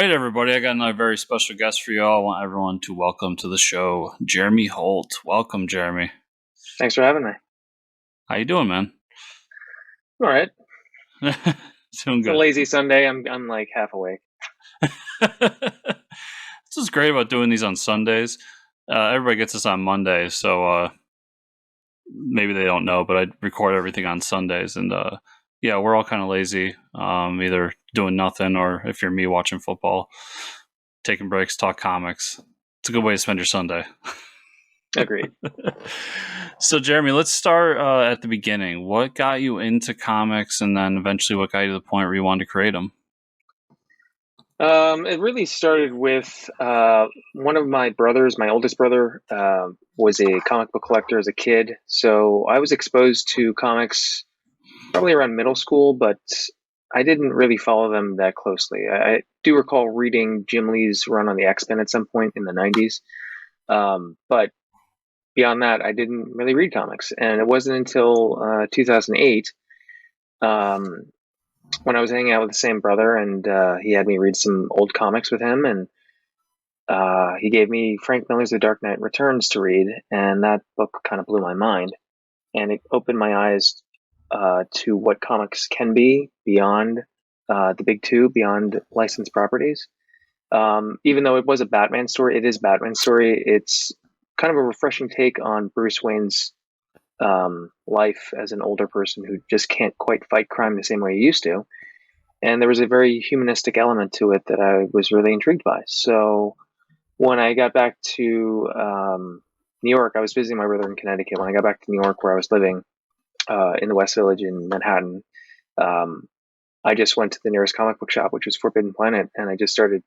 right, everybody. I got another very special guest for you all. I want everyone to welcome to the show Jeremy Holt. Welcome, Jeremy. Thanks for having me. How you doing, man? All right. Doing It's a good. lazy Sunday. I'm like half awake. This is great about doing these on Sundays. Everybody gets this on Monday, so maybe they don't know, but I record everything on Sundays, and yeah, we're all kind of lazy, either doing nothing or if you're me watching football, taking breaks, talk comics. It's a good way to spend your Sunday. Agreed. So, Jeremy, let's start at the beginning. What got you into comics, and then eventually what got you to the point where you wanted to create them? It really started with one of my brothers. My oldest brother was a comic book collector as a kid, so I was exposed to comics probably around middle school, but I didn't really follow them that closely. I do recall reading Jim Lee's run on the X-Men at some point in the 90s, but beyond that, I didn't really read comics, and it wasn't until 2008 when I was hanging out with the same brother, and he had me read some old comics with him, and he gave me Frank Miller's The Dark Knight Returns to read, and that book kind of blew my mind, and it opened my eyes to what comics can be beyond the big two, beyond licensed properties. Even though it was a Batman story, it is Batman's story. It's kind of a refreshing take on Bruce Wayne's life as an older person who just can't quite fight crime the same way he used to. And there was a very humanistic element to it that I was really intrigued by. So when I got back to New York, I was visiting my brother in Connecticut. When I got back to New York, where I was living in the West Village in Manhattan, I just went to the nearest comic book shop, which was Forbidden Planet, and I just started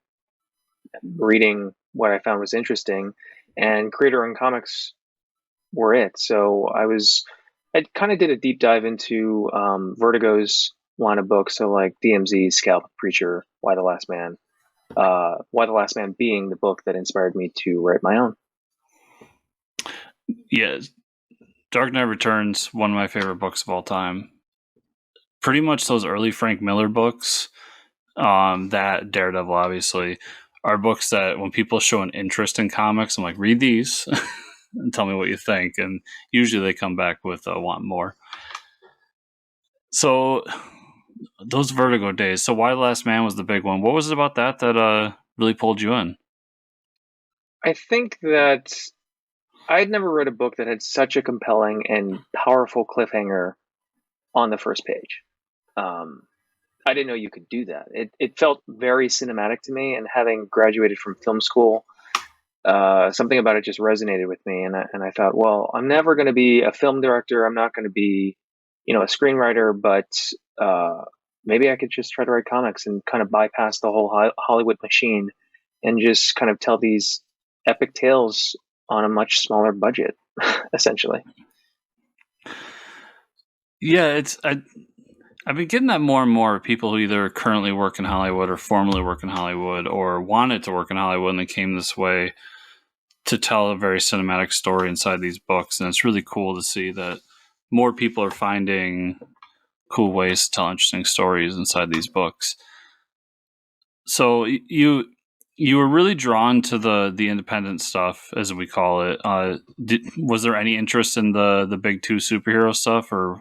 reading what I found was interesting. And creator-owned comics were it. So I kind of did a deep dive into Vertigo's line of books, so like DMZ, Scalp, Preacher, Why the Last Man. Why the Last Man being the book that inspired me to write my own. Yeah, Dark Knight Returns, one of my favorite books of all time. Pretty much those early Frank Miller books, that Daredevil, obviously, are books that when people show an interest in comics, I'm like, read these and tell me what you think. And usually they come back with want more. So those Vertigo days. So Why the Last Man was the big one. What was it about that really pulled you in? I think that I'd never read a book that had such a compelling and powerful cliffhanger on the first page. I didn't know you could do that. It felt very cinematic to me, and having graduated from film school, something about it just resonated with me. And I thought, well, I'm never going to be a film director. I'm not going to be, a screenwriter, but maybe I could just try to write comics and kind of bypass the whole Hollywood machine and just kind of tell these epic tales on a much smaller budget, essentially. Yeah, I've been getting that more and more. People who either currently work in Hollywood or formerly work in Hollywood or wanted to work in Hollywood, and they came this way to tell a very cinematic story inside these books. And it's really cool to see that more people are finding cool ways to tell interesting stories inside these books. So you were really drawn to the independent stuff, as we call it. Was there any interest in the big two superhero stuff, or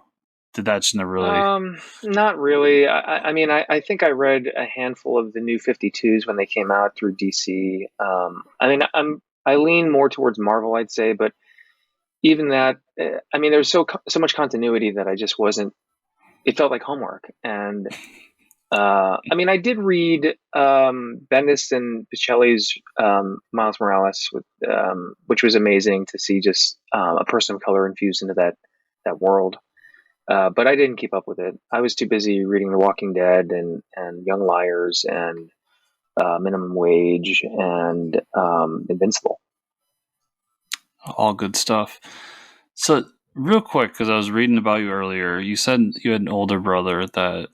did that just never really? Not really. I mean, I think I read a handful of the New 52s when they came out through DC. I mean, I lean more towards Marvel, I'd say, but even that, I mean, there's so much continuity that I just wasn't. It felt like homework, and I mean, I did read Bendis and Pichelli's Miles Morales, which was amazing to see just a person of color infused into that world. But I didn't keep up with it. I was too busy reading The Walking Dead and Young Liars and Minimum Wage and Invincible. All good stuff. So real quick, because I was reading about you earlier, you said you had an older brother that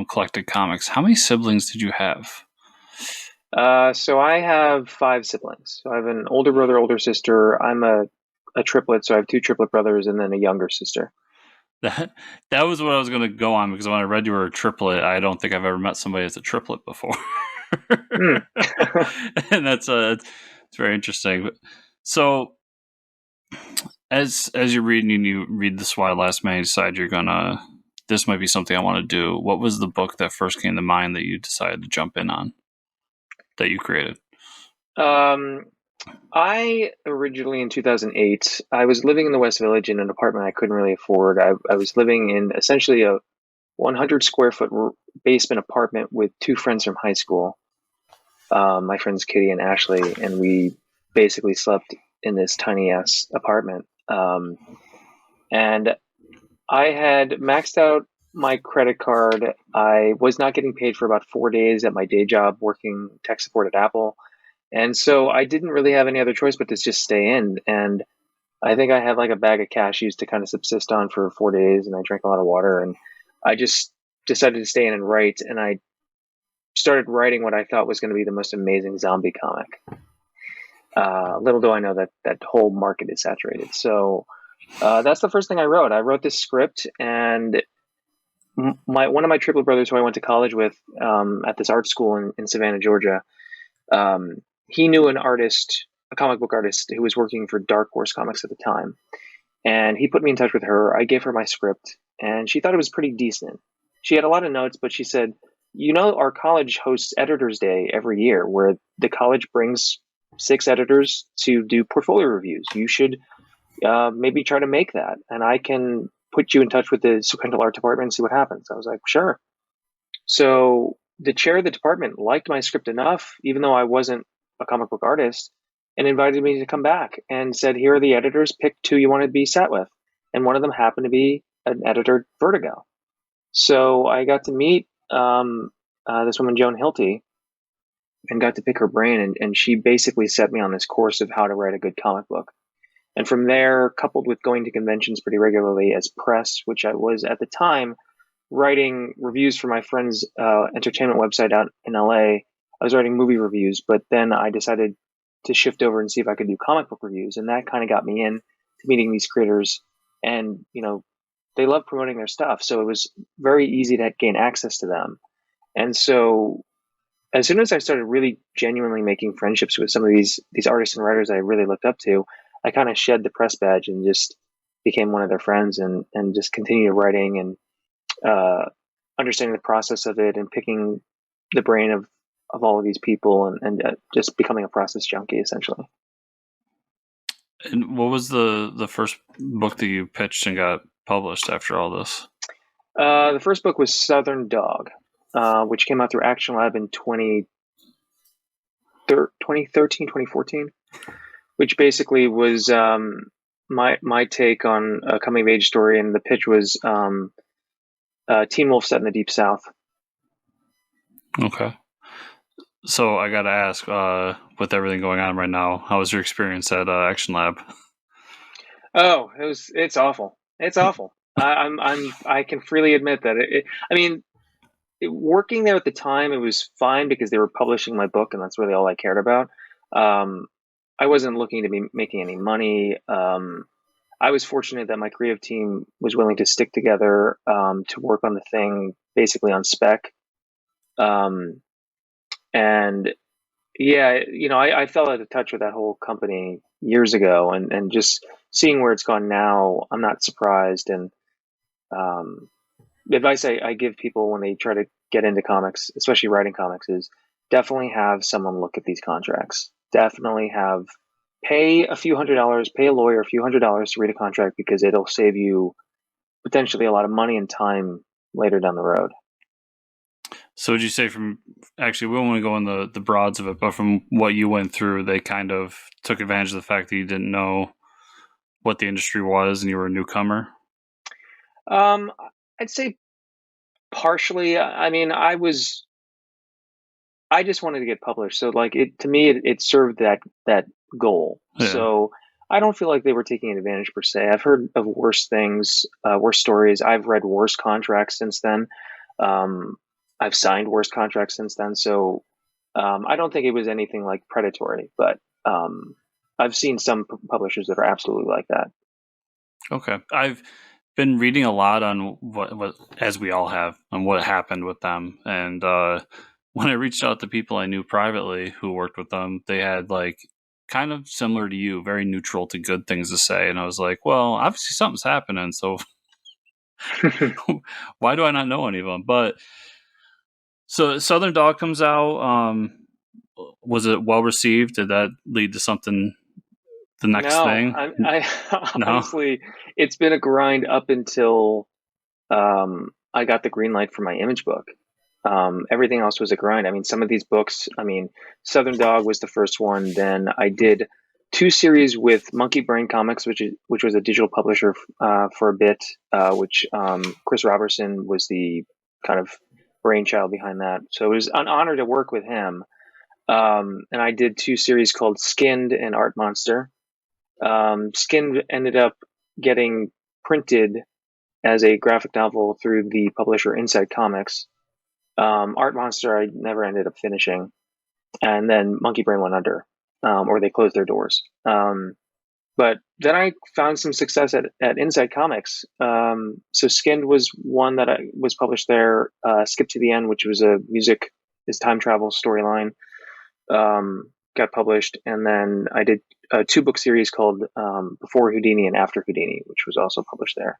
collected comics. How many siblings did you have? So I have 5 siblings. So I have an older brother, older sister. I'm a triplet, so I have 2 triplet brothers and then a younger sister. That was what I was going to go on, because when I read you were a triplet, I don't think I've ever met somebody that's a triplet before. And it's very interesting. So as you're reading and you read This Why Last Man, you decide this might be something I want to do. What was the book that first came to mind that you decided to jump in on, that you created? I originally, in 2008, I was living in the West Village in an apartment I couldn't really afford. I was living in essentially a 100 square foot basement apartment with two friends from high school, my friends Kitty and Ashley, and we basically slept in this tiny ass apartment. And I had maxed out my credit card. I was not getting paid for about 4 days at my day job working tech support at Apple. And so I didn't really have any other choice but to just stay in. And I think I had like a bag of cashews to kind of subsist on for 4 days, and I drank a lot of water. And I just decided to stay in and write. And I started writing what I thought was going to be the most amazing zombie comic. Little do I know that whole market is saturated. So that's the first thing I wrote. I wrote this script, and one of my triplet brothers, who I went to college with at this art school in Savannah, Georgia, he knew an artist, a comic book artist, who was working for Dark Horse Comics at the time. And he put me in touch with her. I gave her my script, and she thought it was pretty decent. She had a lot of notes, but she said, our college hosts Editors Day every year, where the college brings 6 editors to do portfolio reviews. You should maybe try to make that, and I can put you in touch with the sequential art department and see what happens. I was like, sure. So the chair of the department liked my script enough, even though I wasn't a comic book artist, and invited me to come back and said, here are the editors, pick 2 you want to be sat with. And one of them happened to be an editor at Vertigo. So I got to meet this woman, Joan Hilty, and got to pick her brain. And she basically set me on this course of how to write a good comic book. And from there, coupled with going to conventions pretty regularly as press, which I was at the time, writing reviews for my friend's entertainment website out in LA. I was writing movie reviews, but then I decided to shift over and see if I could do comic book reviews. And that kind of got me in to meeting these creators. And, they love promoting their stuff. So it was very easy to gain access to them. And so as soon as I started really genuinely making friendships with some of these artists and writers I really looked up to, I kind of shed the press badge and just became one of their friends and just continued writing and understanding the process of it and picking the brain of all of these people and just becoming a process junkie, essentially. And what was the first book that you pitched and got published after all this? The first book was Southern Dog, which came out through Action Lab in 2013, 2014, which basically was my take on a coming of age story. And the pitch was Teen Wolf set in the Deep South. Okay. So I got to ask, with everything going on right now, how was your experience at Action Lab? Oh, it's awful. It's awful. I can freely admit that. Working there at the time, it was fine because they were publishing my book, and that's really all I cared about. I wasn't looking to be making any money. I was fortunate that my creative team was willing to stick together to work on the thing basically on spec. And yeah, I fell out of touch with that whole company years ago, and just seeing where it's gone now, I'm not surprised. And the advice I give people when they try to get into comics, especially writing comics, is definitely have someone look at these contracts. Definitely pay a few $100s, pay a lawyer a few $100s to read a contract, because it'll save you potentially a lot of money and time later down the road. So would you say actually, we don't want to go in the broads of it, but from what you went through, they kind of took advantage of the fact that you didn't know what the industry was and you were a newcomer? I'd say partially. I just wanted to get published. So to me, it served that goal. Yeah. So I don't feel like they were taking advantage per se. I've heard of worse things, worse stories. I've read worse contracts since then. I've signed worse contracts since then. So I don't think it was anything like predatory, but I've seen some publishers that are absolutely like that. Okay. I've been reading a lot on what as we all have, on what happened with them. And when I reached out to people I knew privately who worked with them, they had like kind of similar to you, very neutral to good things to say. And I was like, well, obviously something's happening. So why do I not know any of them? But so Southern Dog comes out. Was it well received? Did that lead to something? The next No, thing? I No. honestly, it's been a grind up until I got the green light for my image book. Everything else was a grind. I mean, some of these books, I mean, Southern Dog was the first one. Then I did 2 series with Monkey Brain Comics, which was a digital publisher for a bit, which Chris Robertson was the kind of brainchild behind that. So it was an honor to work with him. And I did 2 series called Skinned and Art Monster. Skinned ended up getting printed as a graphic novel through the publisher Inside Comics. Art Monster I never ended up finishing, and then Monkey Brain went under, or they closed their doors. But then I found some success at Inside Comics. So Skinned was one that I was published there. Skip to the End, which was a music is time travel storyline, got published, and then I did a 2-book series called Before Houdini and After Houdini, which was also published there.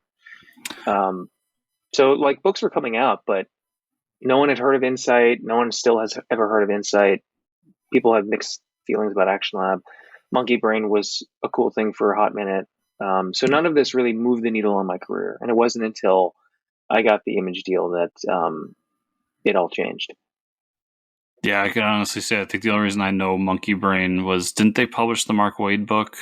So like books were coming out, but no one had heard of Insight. No one still has ever heard of Insight. People have mixed feelings about Action Lab. Monkey Brain was a cool thing for a hot minute. So none of this really moved the needle on my career. And it wasn't until I got the Image deal that it all changed. Yeah, I can honestly say I think the only reason I know Monkey Brain was, didn't they publish the Mark Waid book?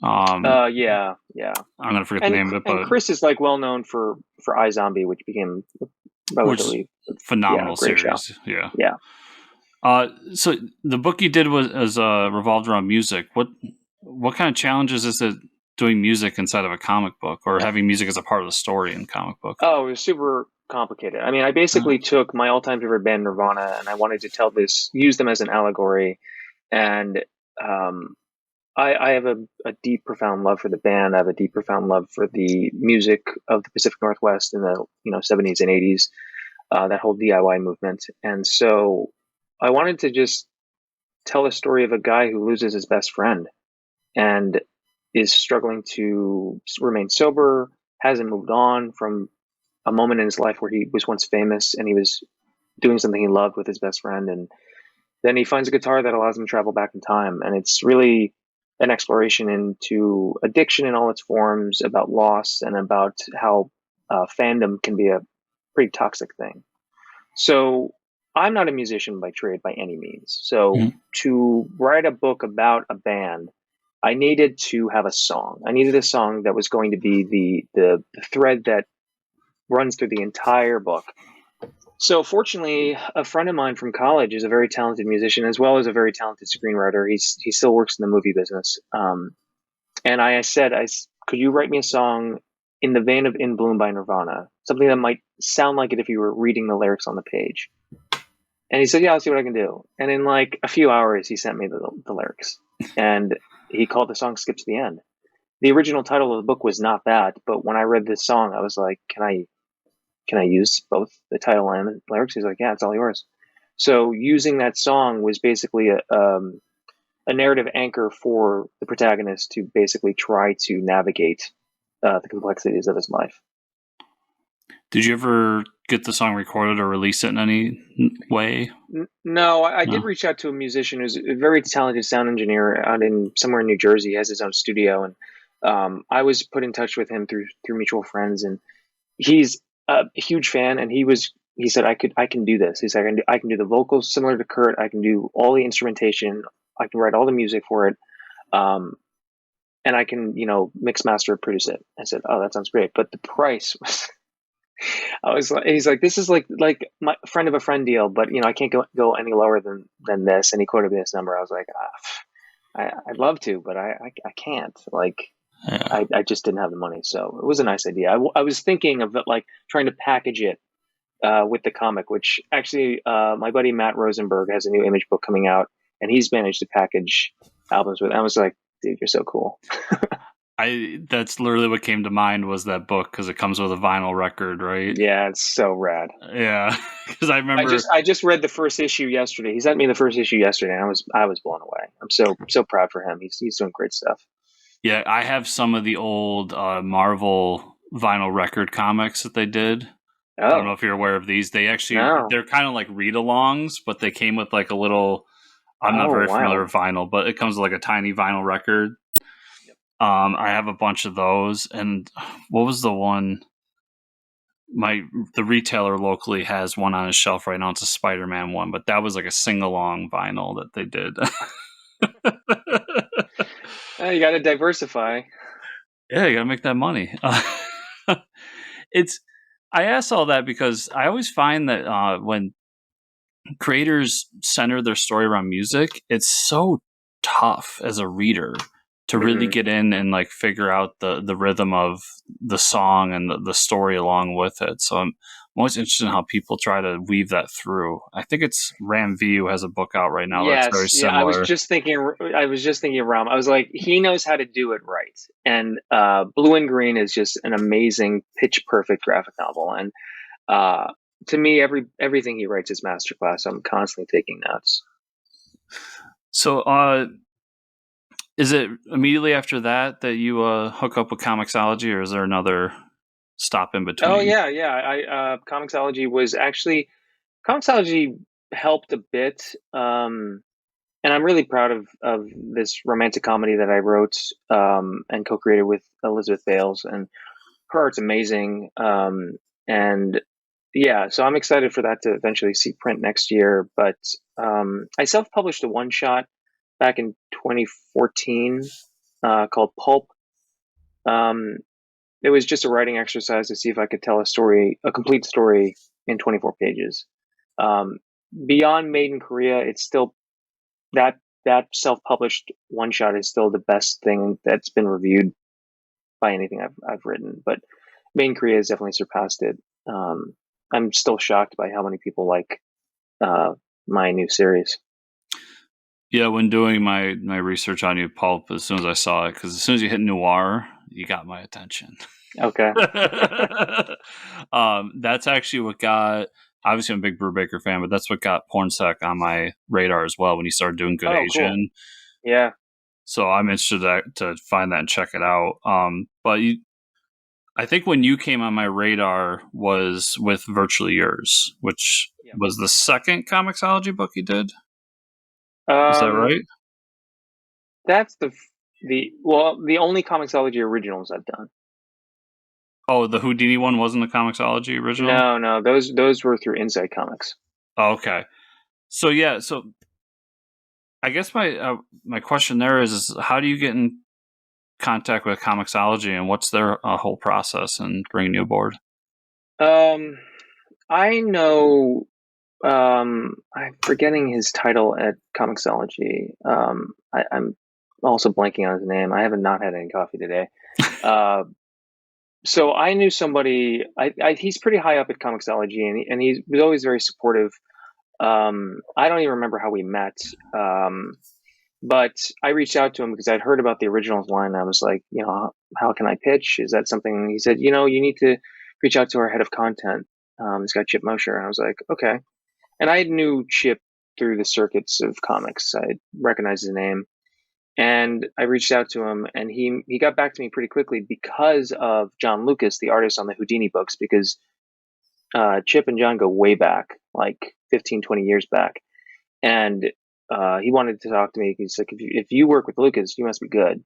Yeah. I'm gonna forget the name of it, and but Chris is like well known for iZombie, which became relatively phenomenal great series. show. Yeah. So the book you did was revolved around music. What kind of challenges is it doing music inside of a comic book, or having music as a part of the story in comic book? Oh, it was super complicated. I mean, I basically took my all-time favorite band, Nirvana, and I wanted to use them as an allegory. And I have a deep, profound love for the band. I have a deep, profound love for the music of the Pacific Northwest in the 70s and 80s, that whole DIY movement. And so I wanted to just tell a story of a guy who loses his best friend and is struggling to remain sober, hasn't moved on from a moment in his life where he was once famous and he was doing something he loved with his best friend. And then he finds a guitar that allows him to travel back in time. And it's really an exploration into addiction in all its forms, about loss, and about how fandom can be a pretty toxic thing. So I'm not a musician by trade by any means. So to write a book about a band, I needed to have a song. I needed a song that was going to be the thread that runs through the entire book. So fortunately, a friend of mine from college is a very talented musician as well as a very talented screenwriter. He still works in the movie business. And I said, could you write me a song in the vein of In Bloom by Nirvana? Something that might sound like it if you were reading the lyrics on the page. And he said, yeah, I'll see what I can do. And in like a few hours, he sent me the lyrics. And he called the song Skip to the End. The original title of the book was not that, but when I read this song, I was like, can I use both the title and the lyrics? He's like, yeah, it's all yours. So using that song was basically a narrative anchor for the protagonist to basically try to navigate the complexities of his life. Did you ever get the song recorded or release it in any way? No, I did reach out to a musician who's a very talented sound engineer out in somewhere in New Jersey. He has his own studio, and I was put in touch with him through mutual friends, and he's a huge fan. And he said I can do this. He said I can do the vocals similar to Kurt. I can do all the instrumentation. I can write all the music for it, and I can mix, master, produce it. I said, oh, that sounds great, but the price was. He's like, this is like my friend of a friend deal, but I can't go any lower than this. And he quoted me this number. I was like, I'd love to, but I can't. Like, yeah. I just didn't have the money. So it was a nice idea. I was thinking of it, like trying to package it with the comic, which actually my buddy Matt Rosenberg has a new Image book coming out, and he's managed to package albums with. I was like, dude, you're so cool. That's literally what came to mind was that book because it comes with a vinyl record, right? Yeah, it's so rad. Yeah, because I remember. I just read the first issue yesterday. He sent me the first issue yesterday, and I was blown away. I'm so proud for him. He's doing great stuff. Yeah, I have some of the old Marvel vinyl record comics that they did. I don't know Oh if you're aware of these. no! They're kind of like read-alongs, but they came with like a little. I'm not Oh very familiar wow! with vinyl, but it comes with like a tiny vinyl record. I have a bunch of those, and what was the one? The retailer locally has one on his shelf right now. It's a Spider-Man one, but that was like a sing-along vinyl that they did. You got to diversify. Yeah, you gotta make that money. It's I ask all that because I always find that when creators center their story around music, it's so tough as a reader to really Mm-hmm. get in and like figure out the rhythm of the song and the story along with it. So I'm always interested in how people try to weave that through. I think it's Ram V who has a book out right now that's very Yes, yeah. similar. I was just thinking Ram. I was like, he knows how to do it right. And Blue and Green is just an amazing, pitch perfect graphic novel. And to me, everything he writes is masterclass. I'm constantly taking notes. So is it immediately after that you hook up with Comixology, or is there another stop in between? Oh yeah. Comixology helped a bit. And I'm really proud of this romantic comedy that I wrote and co-created with Elizabeth Bales, and her art's amazing. And yeah, so I'm excited for that to eventually see print next year. But I self-published a one-shot back in 2014 called Pulp. Um, it was just a writing exercise to see if I could tell a complete story in 24 pages. Um, Beyond Made in Korea, it's still that self-published one shot is still the best thing that's been reviewed by anything I've written. But Main Korea has definitely surpassed it. I'm still shocked by how many people like my new series. Yeah, when doing my research on you, Pulp, as soon as I saw it, because as soon as you hit noir, you got my attention. Okay. That's actually what got. Obviously, I'm a big Brubaker fan, but that's what got Pornsec on my radar as well when he started doing Good Oh, Asian. cool. Yeah. So I'm interested to find that and check it out. I think when you came on my radar was with Virtually Yours, which was the second Comixology book you did. Is that right? That's the only Comixology originals I've done. Oh, the Houdini one wasn't the Comixology original? No, those were through Inside Comics. Oh, okay. So yeah, so I guess my question there is how do you get in contact with Comixology, and what's their whole process in bringing you aboard? I know. I'm forgetting his title at Comixology. I'm also blanking on his name. I haven't not had any coffee today. So I knew somebody. He's pretty high up at Comixology, and he was always very supportive. I don't even remember how we met. But I reached out to him because I'd heard about the originals line. I was like, how can I pitch? Is that something? And he said, you need to reach out to our head of content. He's got Chip Mosher. And I was like, okay. And I knew Chip through the circuits of comics. I recognized his name. And I reached out to him, and he got back to me pretty quickly because of John Lucas, the artist on the Houdini books, because Chip and John go way back, like 15, 20 years back. And he wanted to talk to me. He's like, if you work with Lucas, you must be good.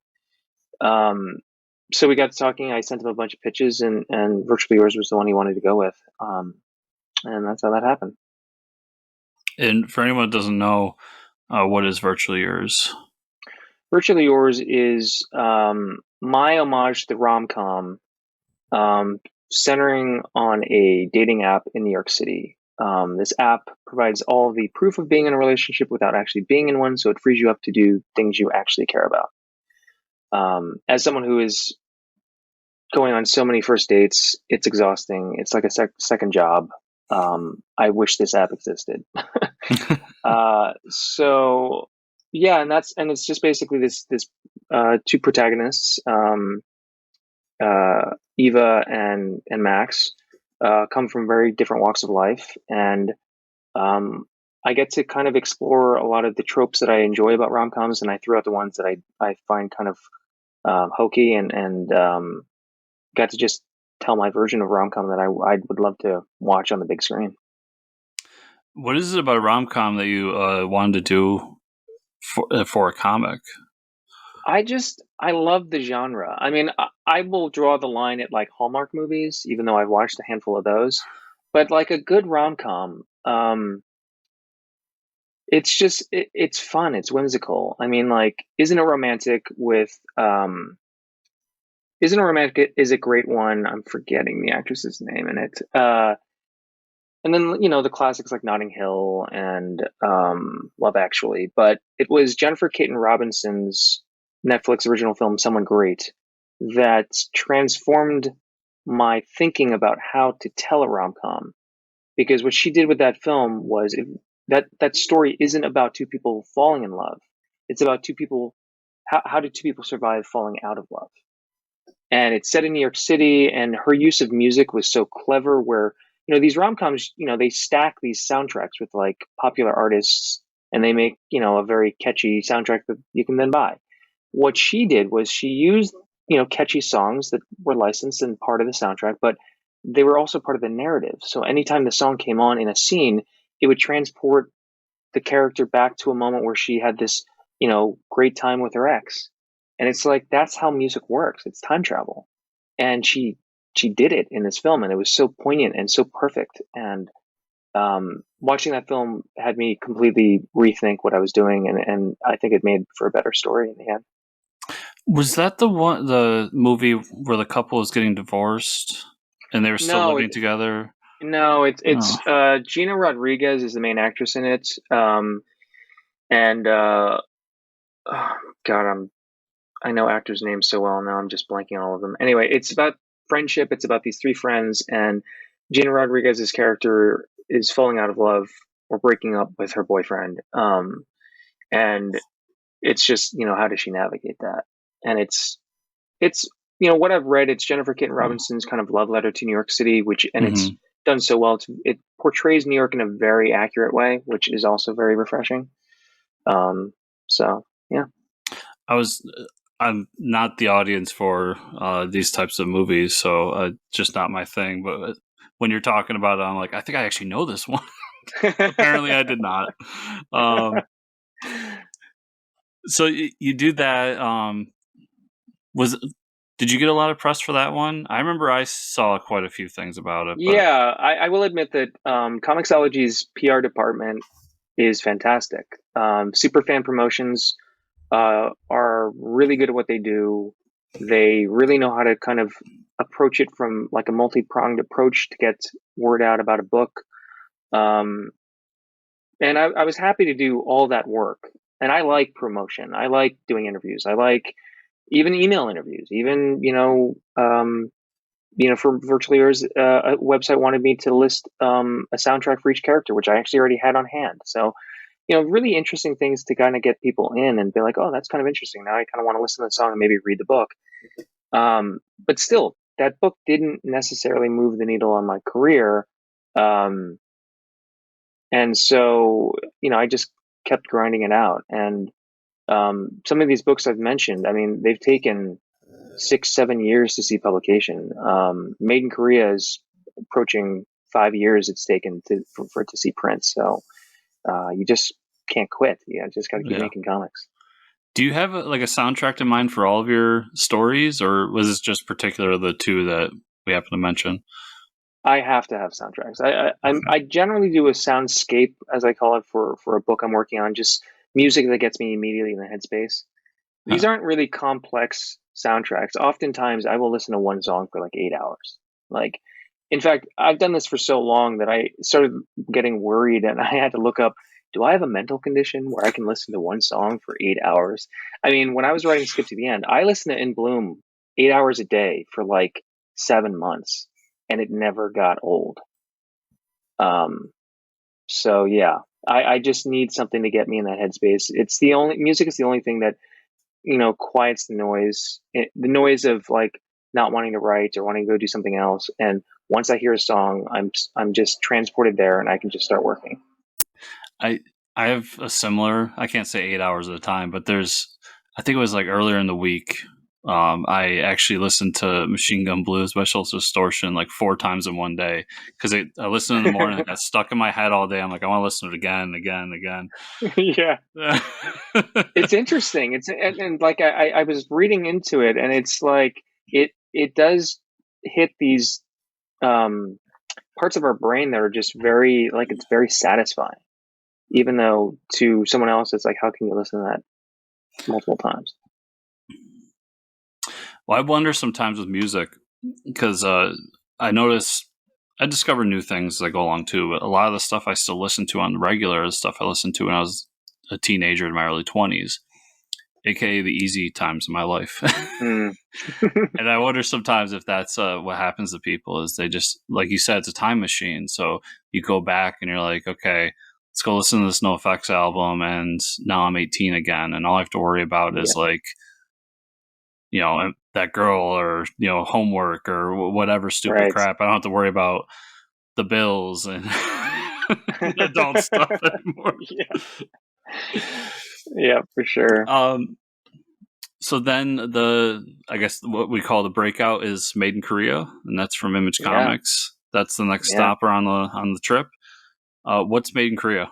So we got to talking. I sent him a bunch of pitches, and Virtually Yours was the one he wanted to go with. And that's how that happened. And for anyone that doesn't know, what is Virtually Yours? Virtually Yours is my homage to the rom-com, centering on a dating app in New York City. This app provides all the proof of being in a relationship without actually being in one, so it frees you up to do things you actually care about. As someone who is going on so many first dates, it's exhausting. It's like a second job. I wish this app existed. So yeah, and it's just basically this two protagonists, Eva and Max, come from very different walks of life, and um, I get to kind of explore a lot of the tropes that I enjoy about rom-coms, and I threw out the ones that I find kind of hokey, and got to just tell my version of rom-com that I would love to watch on the big screen. What is it about a rom com that you wanted to do for a comic? I love the genre. I mean, I will draw the line at like Hallmark movies, even though I've watched a handful of those. But like a good rom-com, it's just it's fun, it's whimsical. I mean, like, Isn't a romantic is a great one. I'm forgetting the actress's name in it. And then, the classics like Notting Hill and Love Actually. But it was Jennifer Caton Robinson's Netflix original film Someone Great that transformed my thinking about how to tell a rom-com. Because what she did with that film was that story isn't about two people falling in love. It's about two people. How did two people survive falling out of love? And it's set in New York City, and her use of music was so clever where, these rom-coms, they stack these soundtracks with like popular artists, and they make, a very catchy soundtrack that you can then buy. What she did was she used, catchy songs that were licensed and part of the soundtrack, but they were also part of the narrative. So anytime the song came on in a scene, it would transport the character back to a moment where she had this, great time with her ex. And it's like that's how music works. It's time travel. And she did it in this film, and it was so poignant and so perfect. And watching that film had me completely rethink what I was doing, and I think it made for a better story in the end. Was that the movie where the couple was getting divorced and they were still No, living together? no, it's Oh. Gina Rodriguez is the main actress in it, and oh, God, I know actors' names so well now. I'm just blanking on all of them. Anyway, it's about friendship. It's about these three friends, and Gina Rodriguez's character is falling out of love or breaking up with her boyfriend. And it's just, how does she navigate that? And it's what I've read. It's Jennifer Kitten Robinson's kind of love letter to New York City, and it's done so well. It portrays New York in a very accurate way, which is also very refreshing. So yeah. I'm not the audience for these types of movies, so just not my thing. But when you're talking about it, I'm like, I think I actually know this one. Apparently, I did not. So you do that. Did you get a lot of press for that one? I remember I saw quite a few things about it. But Yeah, I will admit that Comixology's PR department is fantastic. Superfan Promotions are really good at what they do. They really know how to kind of approach it from like a multi-pronged approach to get word out about a book. And I was happy to do all that work. And I like promotion. I like doing interviews. I like even email interviews. Even for Virtually Yours, a website wanted me to list a soundtrack for each character, which I actually already had on hand. So really interesting things to kind of get people in and be like, oh, that's kind of interesting. Now I kind of want to listen to the song and maybe read the book. But still, that book didn't necessarily move the needle on my career. And so, I just kept grinding it out. And some of these books I've mentioned, I mean, they've taken 6-7 years to see publication. Made in Korea is approaching 5 years it's taken for it to see print. So you just can't quit. You just got to keep making comics. Do you have a soundtrack in mind for all of your stories, or was this just particular the two that we happen to mention? I have to have soundtracks. I generally do a soundscape, as I call it, for a book I'm working on. Just music that gets me immediately in the headspace. These aren't really complex soundtracks. Oftentimes, I will listen to one song for like 8 hours. Like, in fact, I've done this for so long that I started getting worried, and I had to look up, do I have a mental condition where I can listen to one song for 8 hours? I mean, when I was writing Skip to the End, I listened to In Bloom 8 hours a day for like 7 months, and it never got old. So yeah, I just need something to get me in that headspace. Music is the only thing that quiets the noise of like not wanting to write or wanting to go do something else. And once I hear a song, I'm just transported there, and I can just start working. I I have a similar. I can't say 8 hours at a time, but I think it was like earlier in the week. I actually listened to Machine Gun Blues by Schultz Distortion like 4 times in one day because I listened in the morning. It got stuck in my head all day. I'm like, I want to listen to it again, again, again. Yeah, it's interesting. And like I was reading into it, and it's like it does hit these um, parts of our brain that are just very like it's very satisfying, even though to someone else it's like, how can you listen to that multiple times? Well, I wonder sometimes with music because I notice I discover new things as I go along too. But a lot of the stuff I still listen to on the regular is stuff I listened to when I was a teenager in my early 20s, aka the easy times of my life. Mm, And I wonder sometimes if that's what happens to people is they just, like you said, it's a time machine. So you go back and you're like, okay, let's go listen to this NoFX album, and now I'm 18 again, and all I have to worry about is yeah, like, that girl or homework or whatever stupid right. crap. I don't have to worry about the bills and adult stuff anymore. Yeah, yeah, for sure. Um, so then I guess what we call the breakout is Made in Korea, and that's from Image Yeah, Comics. That's the next yeah. stopper on the trip. What's Made in Korea?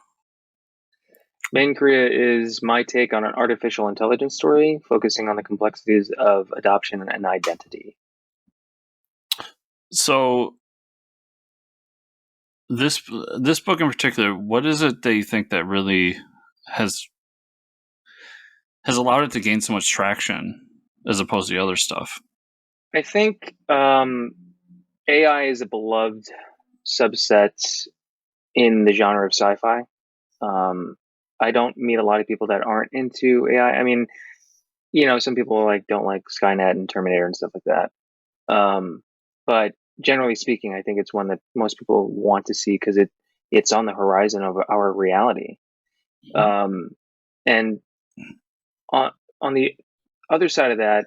Main Korea is my take on an artificial intelligence story, focusing on the complexities of adoption and identity. So this this book in particular, what is it that you think that really has allowed it to gain so much traction as opposed to the other stuff? I think AI is a beloved subset in the genre of sci-fi. Um, I don't meet a lot of people that aren't into AI. I mean, some people like don't like Skynet and Terminator and stuff like that. But generally speaking, I think it's one that most people want to see because it's on the horizon of our reality. Um, and on the other side of that,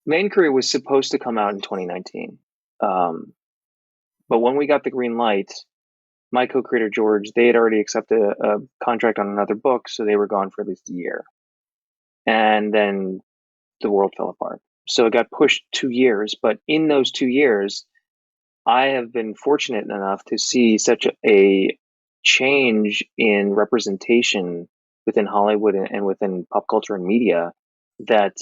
Main Korea was supposed to come out in 2019. Um, but when we got the green light, my co-creator George, they had already accepted a contract on another book, so they were gone for at least a year. And then the world fell apart. So it got pushed 2 years. But in those 2 years, I have been fortunate enough to see such a change in representation within Hollywood and within pop culture and media that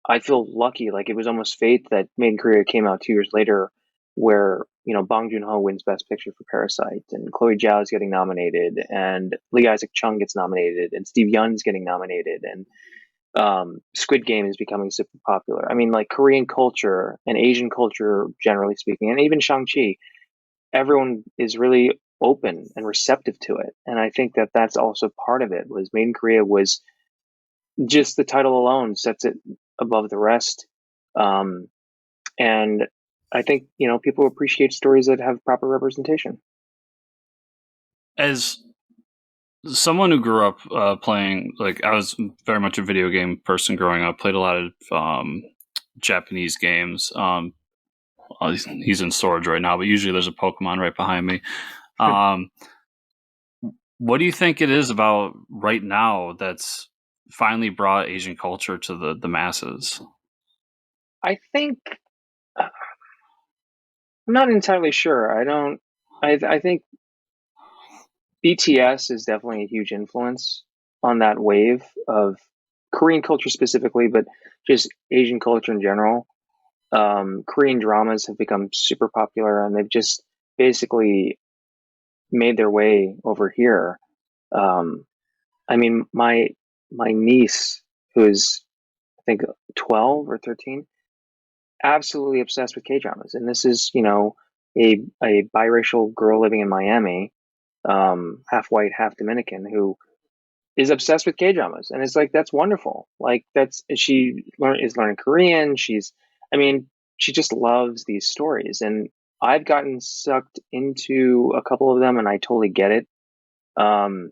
I feel lucky. Like it was almost fate that Made in Korea came out 2 years later, where Bong Joon Ho wins Best Picture for Parasite, and Chloe Zhao is getting nominated, and Lee Isaac Chung gets nominated, and Steve Yeun's getting nominated, and Squid Game is becoming super popular. I mean, like Korean culture and Asian culture, generally speaking, and even Shang-Chi, everyone is really open and receptive to it. And I think that that's also part of it. Was Made in Korea was just the title alone sets it above the rest. Um, and I think people appreciate stories that have proper representation. As someone who grew up playing, like I was very much a video game person growing up, played a lot of Japanese games. He's in storage right now, but usually there's a Pokemon right behind me. Um, what do you think it is about right now that's finally brought Asian culture to the masses? I think I'm not entirely sure. I don't. I think BTS is definitely a huge influence on that wave of Korean culture specifically, but just Asian culture in general. Korean dramas have become super popular, and they've just basically made their way over here. Um, I mean, my niece, who is I think 12 or 13, absolutely obsessed with K dramas, and this is a biracial girl living in Miami, half white, half Dominican, who is obsessed with K dramas, and it's like that's wonderful. Like is learning Korean. I mean, she just loves these stories, and I've gotten sucked into a couple of them, and I totally get it. Um,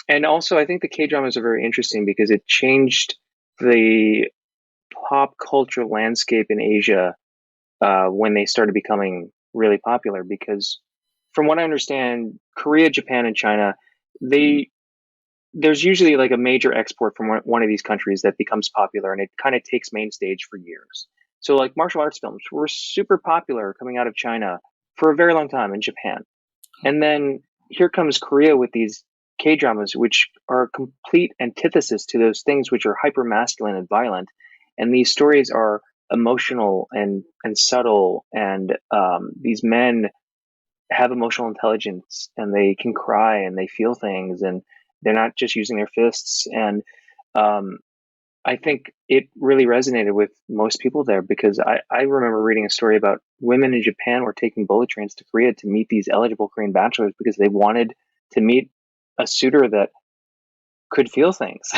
And also, I think the K dramas are very interesting because it changed the pop culture landscape in Asia when they started becoming really popular. Because, from what I understand, Korea, Japan, and China, they there's usually like a major export from one of these countries that becomes popular, and it kind of takes main stage for years. So, like martial arts films were super popular coming out of China for a very long time in Japan. And then here comes Korea with these K dramas, which are a complete antithesis to those things which are hyper masculine and violent. And these stories are emotional and subtle, and these men have emotional intelligence, and they can cry and they feel things, and they're not just using their fists. And um, I think it really resonated with most people there because I remember reading a story about women in Japan were taking bullet trains to Korea to meet these eligible Korean bachelors because they wanted to meet a suitor that could feel things.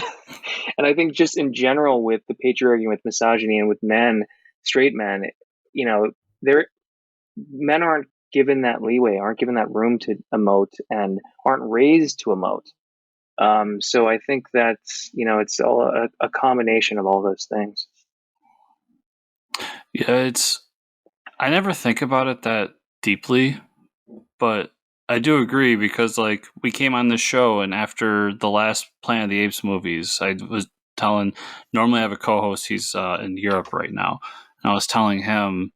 And I think just in general with the patriarchy, with misogyny, and with men, straight men, you know, they're men aren't given that leeway, aren't given that room to emote, and aren't raised to emote. So I think that's, it's all a combination of all those things. Yeah, I never think about it that deeply, but I do agree because like we came on this show and after the last Planet of the Apes movies, I was telling normally I have a co-host, he's in Europe right now. And I was telling him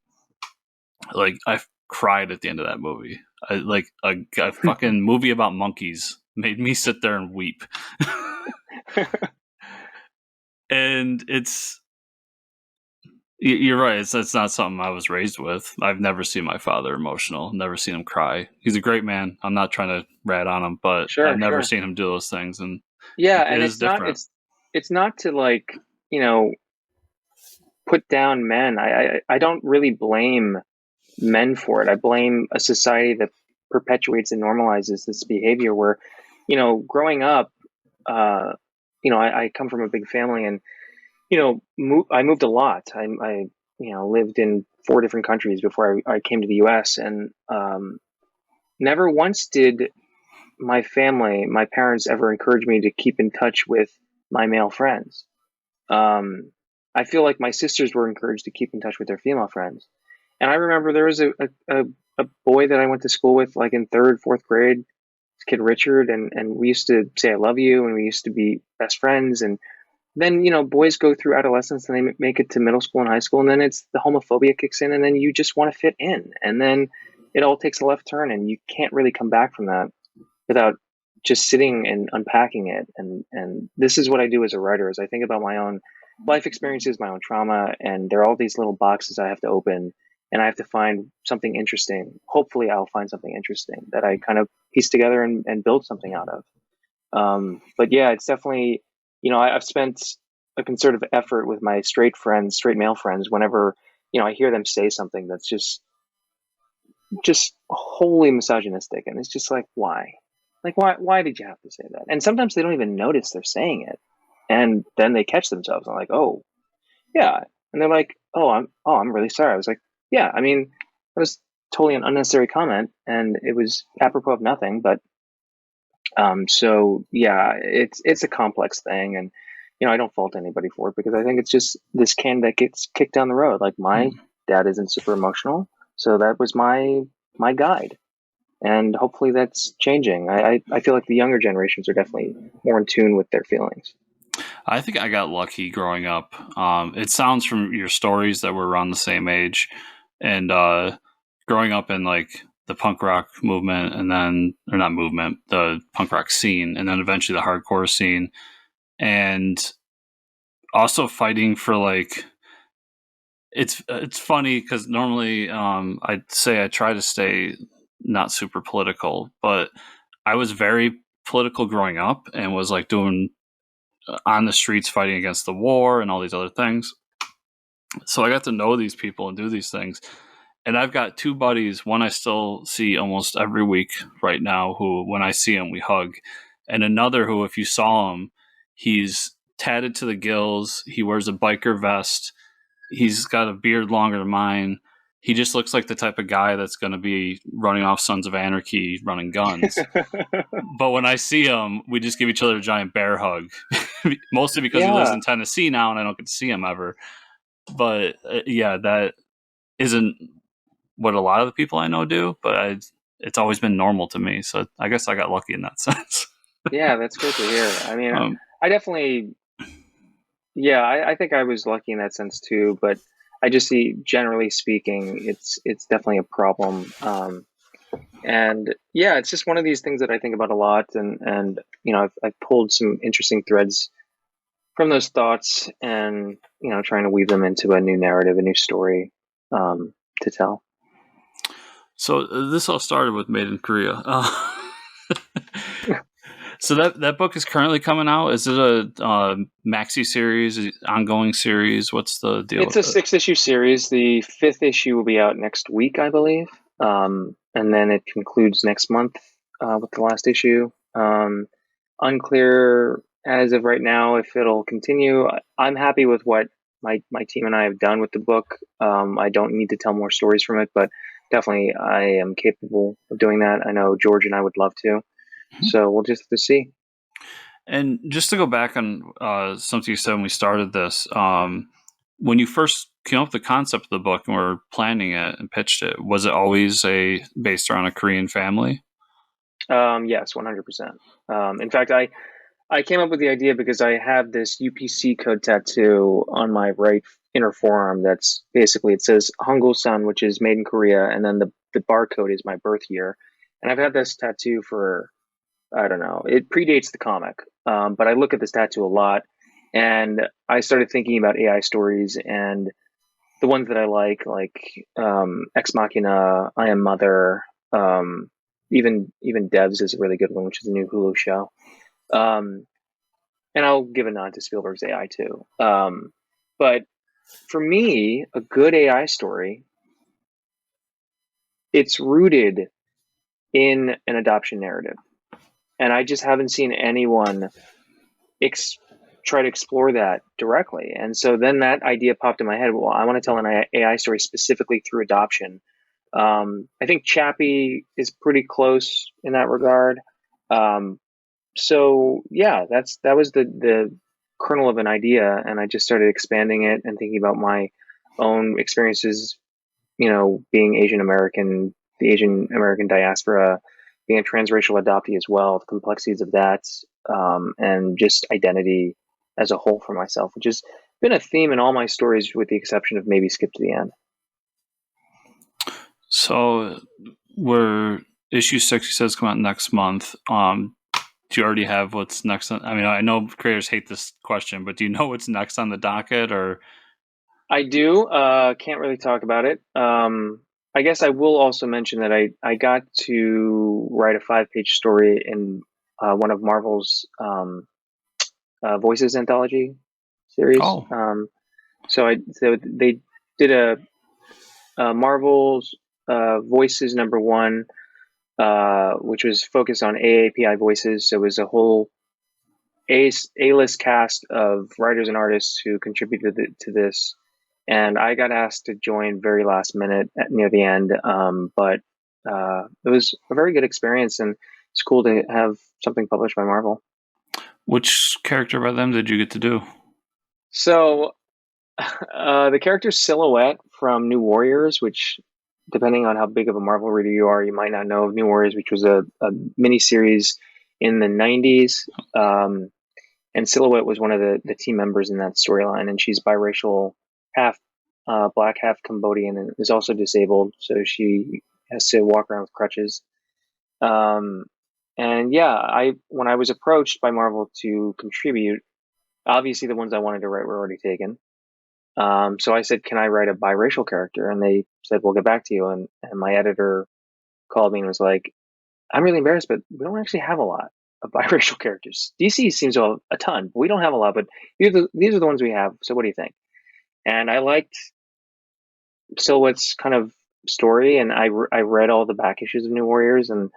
like I cried at the end of that movie. Like a fucking movie about monkeys made me sit there and weep. And you're right. It's not something I was raised with. I've never seen my father emotional. Never seen him cry. He's a great man. I'm not trying to rat on him, but I've Sure, never sure. seen him do those things, and Yeah, it and is different. it's not to like, you know, put down men. I don't really blame men for it. I blame a society that perpetuates and normalizes this behavior where, growing up, uh, I come from a big family, and I moved a lot. I lived in 4 different countries before I came to the U.S. and never once did my parents ever encourage me to keep in touch with my male friends. Um, I feel like my sisters were encouraged to keep in touch with their female friends. And I remember there was a boy that I went to school with, like in third, fourth grade, this kid Richard, and we used to say I love you, and we used to be best friends. And then boys go through adolescence, and they make it to middle school and high school, and then it's the homophobia kicks in, and then you just want to fit in, and then it all takes a left turn, and you can't really come back from that without just sitting and unpacking it. And this is what I do as a writer: is I think about my own life experiences, my own trauma, and there are all these little boxes I have to open, and I have to find something interesting. Hopefully I'll find something interesting that I kind of piece together and build something out of. But yeah, it's definitely, I've spent a concerted effort with my straight male friends, whenever I hear them say something that's just wholly misogynistic, and it's just like, why? Like, why did you have to say that? And sometimes they don't even notice they're saying it, and then they catch themselves and like, oh yeah, and they're like, I'm really sorry. I was like, yeah, I mean, it was totally an unnecessary comment, and it was apropos of nothing. But so yeah, it's a complex thing, and I don't fault anybody for it because I think it's just this can that gets kicked down the road. Like my dad isn't super emotional, so that was my guide, and hopefully that's changing. I feel like the younger generations are definitely more in tune with their feelings. I think I got lucky growing up. It sounds from your stories that we're around the same age, and growing up in like the punk rock movement, and then or not movement, the punk rock scene, and then eventually the hardcore scene, and also fighting for like it's funny because normally I'd say I try to stay not super political, but I was very political growing up and was like doing on the streets fighting against the war and all these other things. So I got to know these people and do these things. And I've got two buddies, one I still see almost every week right now, who when I see him we hug, and another who if you saw him, he's tatted to the gills, he wears a biker vest, he's got a beard longer than mine, he just looks like the type of guy that's going to be running off Sons of Anarchy, running guns. But when I see him, we just give each other a giant bear hug, mostly because he lives Yeah, in Tennessee now, and I don't get to see him ever. But yeah, that isn't what a lot of the people I know do. But it's always been normal to me, so I guess I got lucky in that sense. yeah, that's great to hear. I mean, um, I definitely, yeah, I think I was lucky in that sense too, but I just see, generally speaking, it's definitely a problem. And yeah, it's just one of these things that I think about a lot, and I've pulled some interesting threads from those thoughts, and trying to weave them into a new narrative, a new story, to tell. so this all started with Made in Korea. So that book is currently coming out. Is it a maxi series, ongoing series? What's the deal It's with a it? 6 issue series. The fifth issue will be out next week, I believe, and then it concludes next month with the last issue. Unclear as of right now if it'll continue. I'm happy with what my team and I have done with the book. I don't need to tell more stories from it, but definitely I am capable of doing that. I know George and I would love to. So we'll just have to see. And just to go back on something you said when we started this, when you first came up with the concept of the book and were planning it and pitched it, was it always based around a Korean family? Yes, 100%. In fact, I came up with the idea because I have this UPC code tattoo on my right inner forearm. That's basically, it says Hangul-san, which is made in Korea, and then the barcode is my birth year. And I've had this tattoo for, I don't know, it predates the comic, but I look at this tattoo a lot, and I started thinking about AI stories, and the ones that I like Ex Machina, I Am Mother, even Devs is a really good one, which is a new Hulu show. Um, and I'll give a nod to Spielberg's AI too. But for me, a good AI story, it's rooted in an adoption narrative, and I just haven't seen anyone ex- try to explore that directly. And so then that idea popped in my head. Well, I want to tell an AI story specifically through adoption. I think Chappie is pretty close in that regard. Um, so yeah, that was the kernel of an idea, and I just started expanding it and thinking about my own experiences. Being Asian American, the Asian American diaspora, being a transracial adoptee as well, the complexities of that, and just identity as a whole for myself, which has been a theme in all my stories, with the exception of maybe Skip to the End. So we're issue 6 says come out next month. Do you already have what's next on, I mean, I know creators hate this question, but do you know what's next on the docket? Or I do. Can't really talk about it. I guess I will also mention that I got to write a 5-page story in one of Marvel's Voices anthology series. oh, So they did a Marvel's Voices #1, which was focused on AAPI voices. So it was a whole A-list cast of writers and artists who contributed to this. And I got asked to join very last minute near the end. But it was a very good experience, and it's cool to have something published by Marvel. which character by them did you get to do? So the character Silhouette from New Warriors, which, depending on how big of a Marvel reader you are, you might not know of New Warriors, which was a mini series in the 90s. And Silhouette was one of the team members in that storyline, and she's biracial, half black, half Cambodian, and is also disabled, so she has to walk around with crutches. Um, and yeah, when I was approached by Marvel to contribute, obviously the ones I wanted to write were already taken. So I said, "Can I write a biracial character?" And they said, "We'll get back to you." And my editor called me and was like, "I'm really embarrassed, but we don't actually have a lot of biracial characters. DC seems to have a ton, but we don't have a lot. But these are the ones we have. So what do you think?" And I liked Silhouette's kind of story, and I read all the back issues of New Warriors, and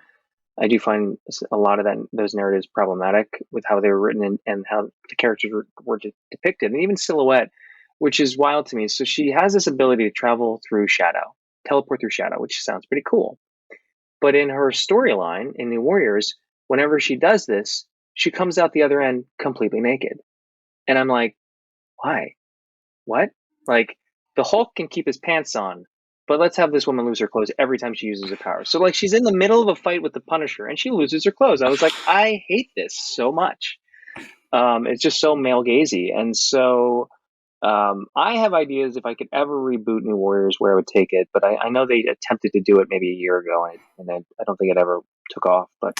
I do find a lot of those narratives problematic with how they were written, and how the characters were depicted, and even Silhouette, which is wild to me. So she has this ability to travel through shadow, teleport through shadow, which sounds pretty cool. But in her storyline in New Warriors, whenever she does this, she comes out the other end completely naked. And I'm like, why? What? Like, the Hulk can keep his pants on, but let's have this woman lose her clothes every time she uses her power. So, like, she's in the middle of a fight with the Punisher and she loses her clothes. I was like, I hate this so much. It's just so male gazy. And so I have ideas if I could ever reboot New Warriors where I would take it, but I know they attempted to do it maybe a year ago, and I don't think it ever took off. But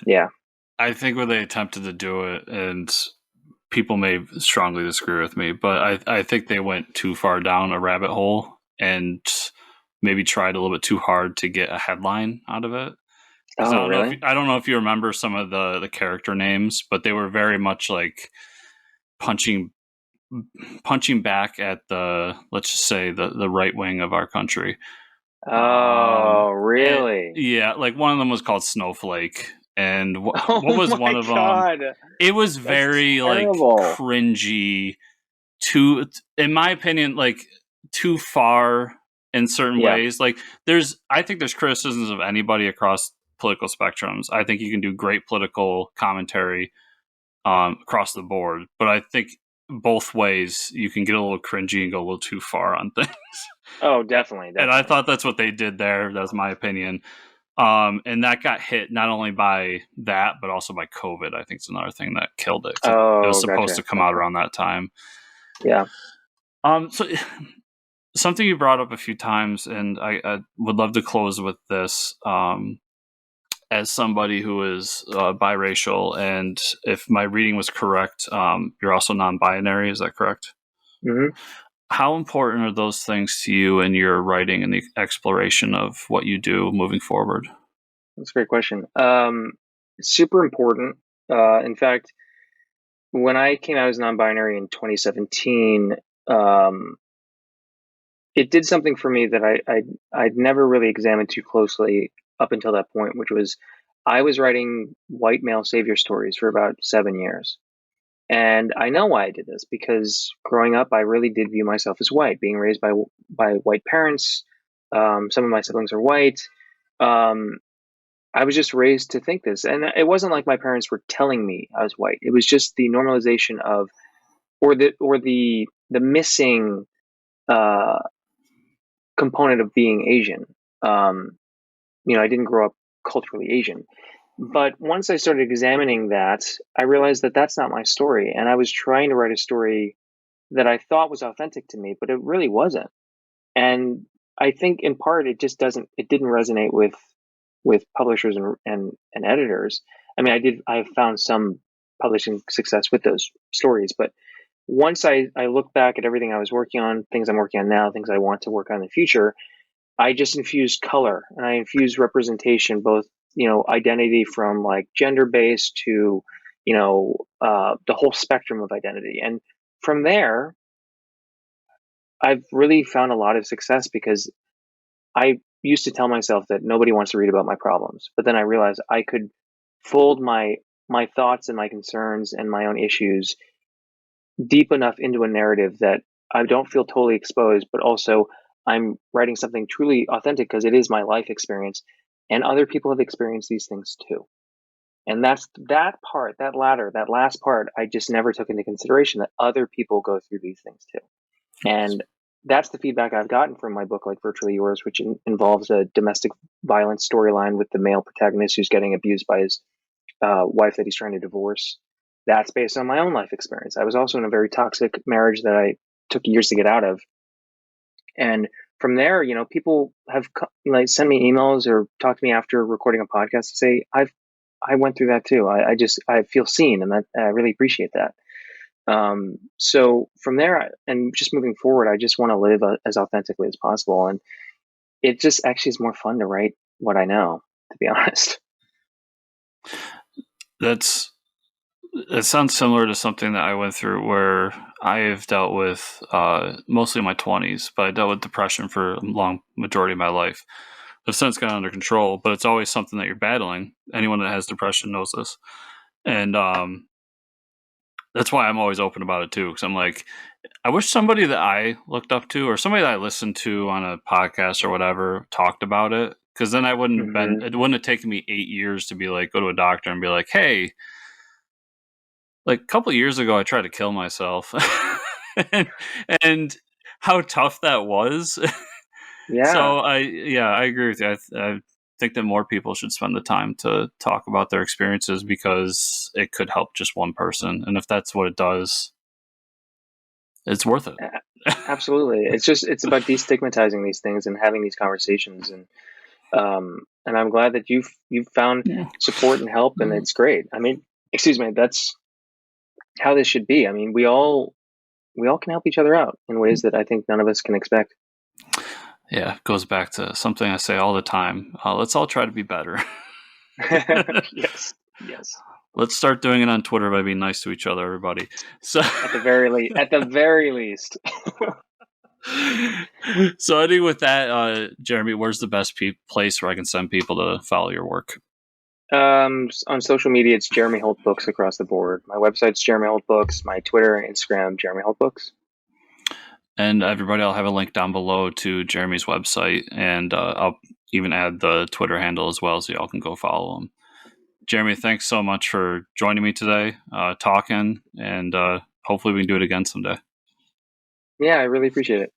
yeah. I think when they attempted to do it, and people may strongly disagree with me, but I think they went too far down a rabbit hole and maybe tried a little bit too hard to get a headline out of it. Oh, really? I don't know if you remember some of the character names, but they were very much like punching back at the, let's just say, the right wing of our country. Oh, really? Yeah, like one of them was called Snowflake, and what Oh was one my of them? God. It was That's very like terrible. cringy, too, in my opinion, like too far in certain Yeah. ways. Like I think there's criticisms of anybody across political spectrums. I think you can do great political commentary across the board, but I think both ways you can get a little cringy and go a little too far on things. Oh, definitely, And I definitely. thought that's what they did there. That's my opinion. And that got hit not only by that, but also by COVID. I think it's another thing that killed it. It was Oh, supposed gotcha, to come out gotcha. around that time. Yeah. So something you brought up a few times, and I would love to close with this. As somebody who is biracial, and if my reading was correct, you're also non-binary. Is that correct? Hmm. How important are those things to you in your writing and the exploration of what you do moving forward? That's a great question. Super important. In fact, when I came out as non-binary in 2017, um, it did something for me that I'd never really examined too closely up until that point, which was I was writing white male savior stories for about 7 years. And I know why I did this because growing up, I really did view myself as white, being raised by white parents. Some of my siblings are white. Um, I was just raised to think this, and it wasn't like my parents were telling me I was white. It was just the normalization of, or the missing uh, component of being Asian. Um, I didn't grow up culturally Asian, but once I started examining that, I realized that that's not my story, and I was trying to write a story that I thought was authentic to me, but it really wasn't. And I think in part it didn't resonate with publishers and editors. I mean, I found some publishing success with those stories, but once I look back at everything I was working on, things I'm working on now, things I want to work on in the future, I just infused color and I infused representation, both, identity from like gender based to, the whole spectrum of identity. And from there, I've really found a lot of success because I used to tell myself that nobody wants to read about my problems, but then I realized I could fold my thoughts and my concerns and my own issues deep enough into a narrative that I don't feel totally exposed, but also I'm writing something truly authentic because it is my life experience, and other people have experienced these things too. And that's that part, that latter, that last part, I just never took into consideration that other people go through these things too. And that's the feedback I've gotten from my book, like Virtually Yours, which involves a domestic violence storyline with the male protagonist who's getting abused by his wife that he's trying to divorce. That's based on my own life experience. I was also in a very toxic marriage that I took years to get out of. And from there, people have like sent me emails or talked to me after recording a podcast to say, I went through that too. I feel seen, and that I really appreciate that. So from there, and just moving forward, I just want to live as authentically as possible. And it just actually is more fun to write what I know, to be honest. It sounds similar to something that I went through, where I have dealt with mostly in my 20s, but I dealt with depression for a long majority of my life. I've since gotten under control, but it's always something that you're battling. Anyone that has depression knows this. And that's why I'm always open about it too. Because I'm like, I wish somebody that I looked up to or somebody that I listened to on a podcast or whatever talked about it. Because then I wouldn't have been. It wouldn't have taken me 8 years to be like, go to a doctor and be like, hey, like a couple of years ago, I tried to kill myself, and how tough that was. Yeah, So I agree with you. I think that more people should spend the time to talk about their experiences because it could help just one person, and if that's what it does, it's worth it. absolutely. It's about destigmatizing these things and having these conversations, and I'm glad that you've found Yeah. support and help, and it's great. I mean, excuse me, that's how this should be. I mean, we all can help each other out in ways that I think none of us can expect. Yeah, it goes back to something I say all the time. Let's all try to be better. Yes, yes. Let's start doing it on Twitter by being nice to each other, everybody. So, At the very least. so I think with that, Jeremy, where's the best place where I can send people to follow your work? On social media, it's Jeremy Holt Books across the board. My website's Jeremy Holt Books. My Twitter and Instagram, Jeremy Holt Books. And everybody, I'll have a link down below to Jeremy's website, and I'll even add the Twitter handle as well, so y'all can go follow him. Jeremy, thanks so much for joining me today, talking, and hopefully we can do it again someday. Yeah, I really appreciate it.